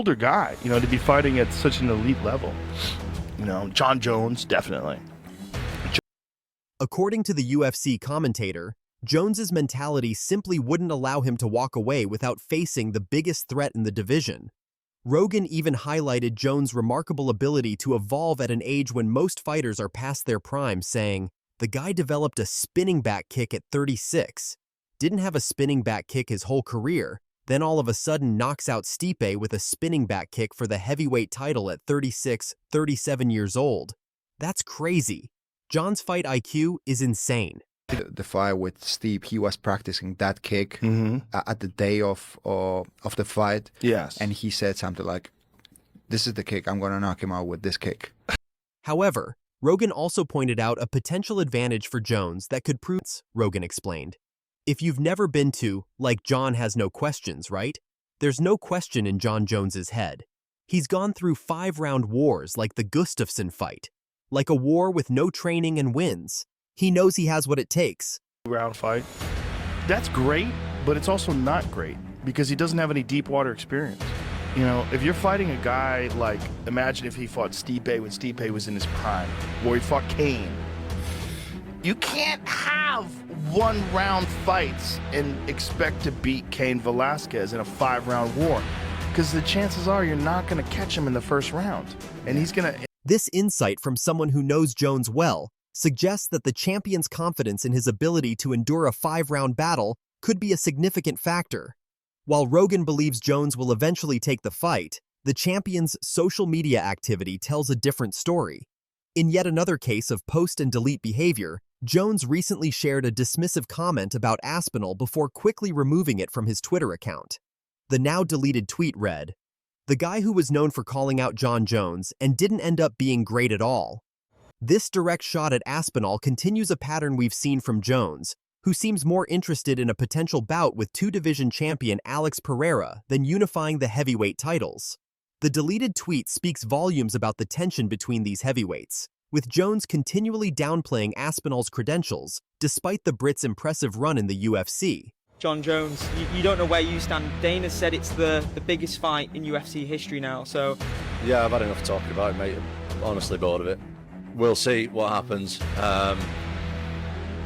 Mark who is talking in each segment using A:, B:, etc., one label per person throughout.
A: older guy, you know, to be fighting at such an elite level. You know, Jon Jones, definitely.
B: According to the UFC commentator, Jones's mentality simply wouldn't allow him to walk away without facing the biggest threat in the division. Rogan even highlighted Jones' remarkable ability to evolve at an age when most fighters are past their prime, saying, "The guy developed a spinning back kick at 36, didn't have a spinning back kick his whole career, then all of a sudden knocks out Stipe with a spinning back kick for the heavyweight title at 36, 37 years old. That's crazy. Jon's fight IQ is insane."
C: The fight with Steve, he was practicing that kick at the day of the fight.
A: Yes.
C: And he said something like, "This is the kick. I'm going to knock him out with this kick."
B: However, Rogan also pointed out a potential advantage for Jones that could prove, Rogan explained. If you've never been to, like, Jon has no questions, right? There's no question in Jon Jones's head. He's gone through 5-round wars like the Gustafsson fight, like a war with no training and wins. He knows he has what it takes.
A: Round fight. That's great, but it's also not great because he doesn't have any deep water experience. You know, if you're fighting a guy like, imagine if he fought Stipe when Stipe was in his prime, or he fought Kane. You can't have 1-round fights and expect to beat Cain Velasquez in a 5-round war, because the chances are you're not going to catch him in the first round, and he's going to...
B: This insight from someone who knows Jones well suggests that the champion's confidence in his ability to endure a 5-round battle could be a significant factor. While Rogan believes Jones will eventually take the fight, the champion's social media activity tells a different story. In yet another case of post and delete behavior, Jones recently shared a dismissive comment about Aspinall before quickly removing it from his Twitter account. The now deleted tweet read, "The guy who was known for calling out Jon Jones and didn't end up being great at all." This direct shot at Aspinall continues a pattern we've seen from Jones, who seems more interested in a potential bout with two-division champion Alex Pereira than unifying the heavyweight titles. The deleted tweet speaks volumes about the tension between these heavyweights, with Jones continually downplaying Aspinall's credentials despite the Brit's impressive run in the UFC.
D: Jon Jones, you don't know where you stand. Dana said it's the biggest fight in UFC history now, so...
E: Yeah, I've had enough talking about it, mate. I'm honestly bored of it. We'll see what happens.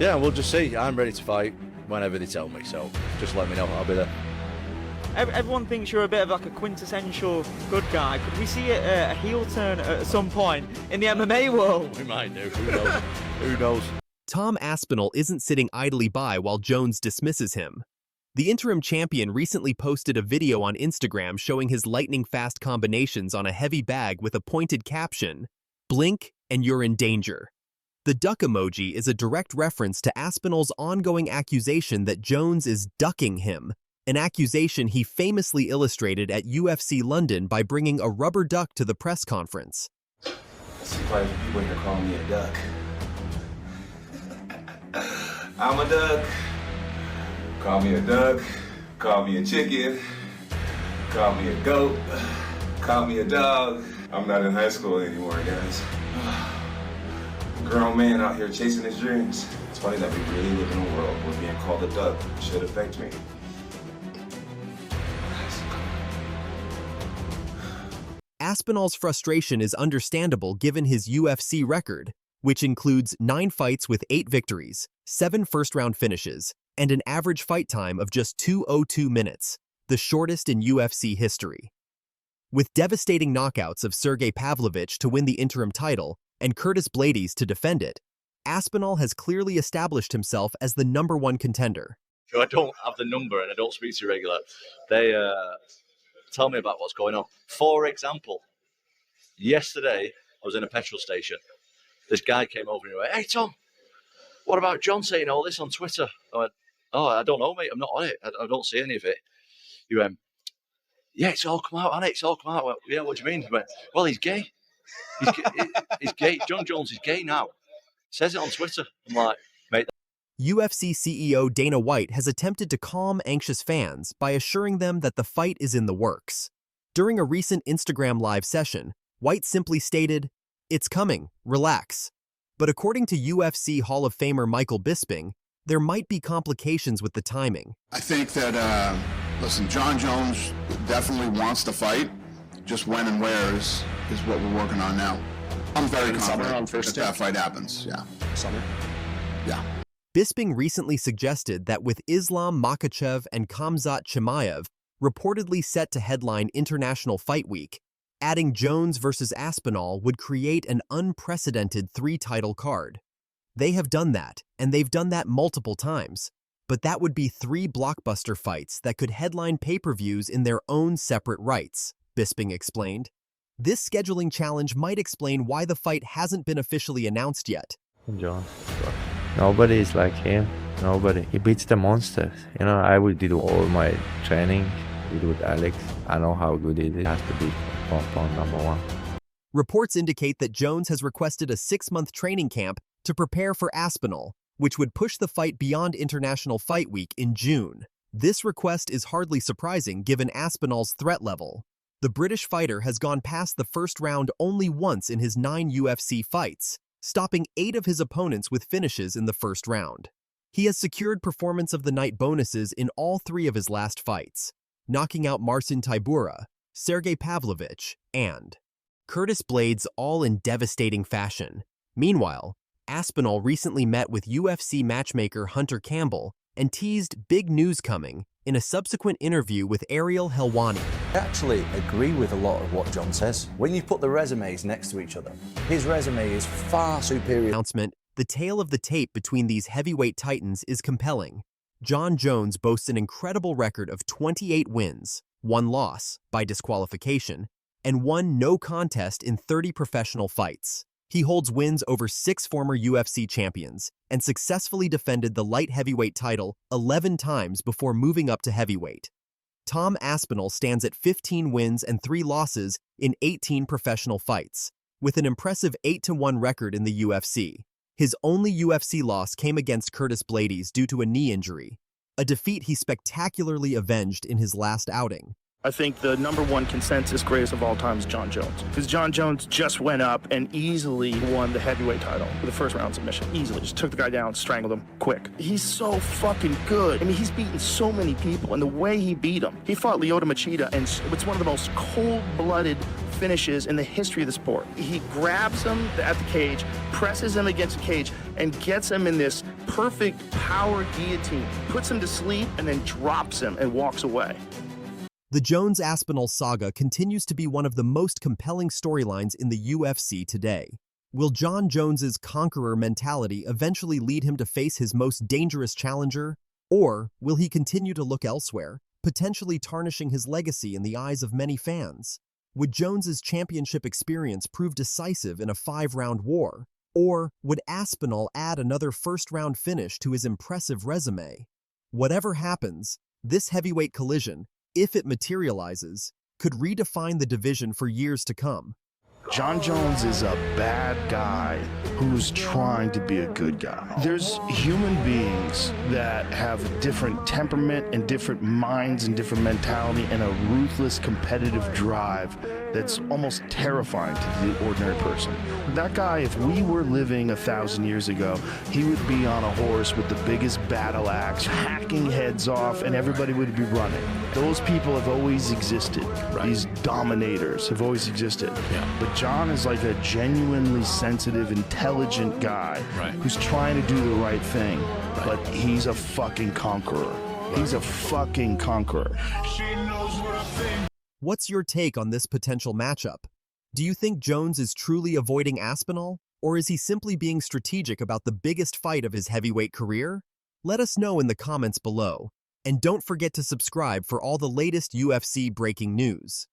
E: Yeah, we'll just see. I'm ready to fight whenever they tell me, so just let me know. I'll be there.
D: Everyone thinks you're a bit of like a quintessential good guy. Could we see a heel turn at some point in the MMA world?
E: We might do. Who knows? Who knows?
B: Tom Aspinall isn't sitting idly by while Jones dismisses him. The interim champion recently posted a video on Instagram showing his lightning-fast combinations on a heavy bag with a pointed caption, "Blink and you're in danger." The duck emoji is a direct reference to Aspinall's ongoing accusation that Jones is ducking him, an accusation he famously illustrated at UFC London by bringing a rubber duck to the press conference.
F: I see quite a few people here calling me a duck. I'm a duck. Call me a duck. Call me a chicken. Call me a goat. Call me a dog. I'm not in high school anymore, guys. Grown man out here chasing his dreams. It's funny that we really live in a world where being called a duck should affect me.
B: Aspinall's frustration is understandable given his UFC record, which includes 9 fights with 8 victories, 7 first-round finishes, and an average fight time of just 2:02 minutes, the shortest in UFC history. With devastating knockouts of Sergey Pavlovich to win the interim title and Curtis Blades to defend it, Aspinall has clearly established himself as the #1 contender.
E: So I don't have the number and I don't speak to regular. They tell me about what's going on. For example, yesterday I was in a petrol station. This guy came over and he went, "Hey Tom, what about Jon saying all this on Twitter?" I went, "Oh, I don't know, mate. I'm not on it. I don't see any of it." He went, "Yeah, it's all come out, hasn't it? It's all come out." I went, "Yeah, what do you mean?" He went, "Well, he's gay. He's gay. Jon Jones is gay now. Says it on Twitter." I'm like, mate.
B: UFC CEO Dana White has attempted to calm anxious fans by assuring them that the fight is in the works. During a recent Instagram Live session, White simply stated, "It's coming, relax." But according to UFC Hall of Famer Michael Bisping, there might be complications with the timing.
G: I think that, listen, Jon Jones definitely wants to fight. Just when and where is what we're working on now. I'm very confident
H: on first
G: that fight happens. Yeah.
H: Summer.
G: Yeah.
B: Bisping recently suggested that with Islam Makhachev and Khamzat Chimaev reportedly set to headline International Fight Week, adding Jones versus Aspinall would create an unprecedented 3-title card. They have done that, and they've done that multiple times. But that would be 3 blockbuster fights that could headline pay-per-views in their own separate rights, Bisping explained. This scheduling challenge might explain why the fight hasn't been officially announced yet.
I: Jones, nobody is like him. Nobody. He beats the monsters. You know, I would do all my training with Alex. I know how good it is. He has to be pound number 1.
B: Reports indicate that Jones has requested a 6-month training camp to prepare for Aspinall, which would push the fight beyond International Fight Week in June. This request is hardly surprising given Aspinall's threat level. The British fighter has gone past the first round only once in his 9 UFC fights, stopping 8 of his opponents with finishes in the first round. He has secured Performance of the Night bonuses in all 3 of his last fights, knocking out Marcin Tybura, Sergey Pavlovich, and Curtis Blades, all in devastating fashion. Meanwhile, Aspinall recently met with UFC matchmaker Hunter Campbell and teased big news coming in a subsequent interview with Ariel Helwani.
J: I actually agree with a lot of what Jon says. When you put the resumes next to each other, his resume is far superior.
B: Announcement, the tale of the tape between these heavyweight titans is compelling. Jon Jones boasts an incredible record of 28 wins, 1 loss by disqualification, and 1 no contest in 30 professional fights. He holds wins over 6 former UFC champions and successfully defended the light heavyweight title 11 times before moving up to heavyweight. Tom Aspinall stands at 15 wins and 3 losses in 18 professional fights, with an impressive 8-1 record in the UFC. His only UFC loss came against Curtis Blades due to a knee injury, a defeat he spectacularly avenged in his last outing.
A: I think the #1 consensus greatest of all time is Jon Jones. Because Jon Jones just went up and easily won the heavyweight title with the first round submission. Easily. Just took the guy down, strangled him, quick. He's so fucking good. I mean, he's beaten so many people, and the way he beat him. He fought Lyoto Machida, and it's one of the most cold-blooded finishes in the history of the sport. He grabs him at the cage, presses him against the cage, and gets him in this perfect power guillotine, puts him to sleep, and then drops him and walks away.
B: The Jones-Aspinall saga continues to be one of the most compelling storylines in the UFC today. Will Jon Jones's conqueror mentality eventually lead him to face his most dangerous challenger? Or will he continue to look elsewhere, potentially tarnishing his legacy in the eyes of many fans? Would Jones's championship experience prove decisive in a 5-round war? Or would Aspinall add another first-round finish to his impressive resume? Whatever happens, this heavyweight collision, if it materializes, could redefine the division for years to come.
A: Jon Jones is a bad guy who's trying to be a good guy. There's human beings that have a different temperament and different minds and different mentality and a ruthless competitive drive that's almost terrifying to the ordinary person. That guy, if we were living 1,000 years ago, he would be on a horse with the biggest battle axe, hacking heads off, and everybody would be running. Those people have always existed. Right. These dominators have always existed. Yeah. But Jon is like a genuinely sensitive, intelligent guy who's trying to do the right thing. Right. But he's a fucking conqueror. Right. He's a fucking conqueror.
B: What's your take on this potential matchup? Do you think Jones is truly avoiding Aspinall, or is he simply being strategic about the biggest fight of his heavyweight career? Let us know in the comments below, and don't forget to subscribe for all the latest UFC breaking news.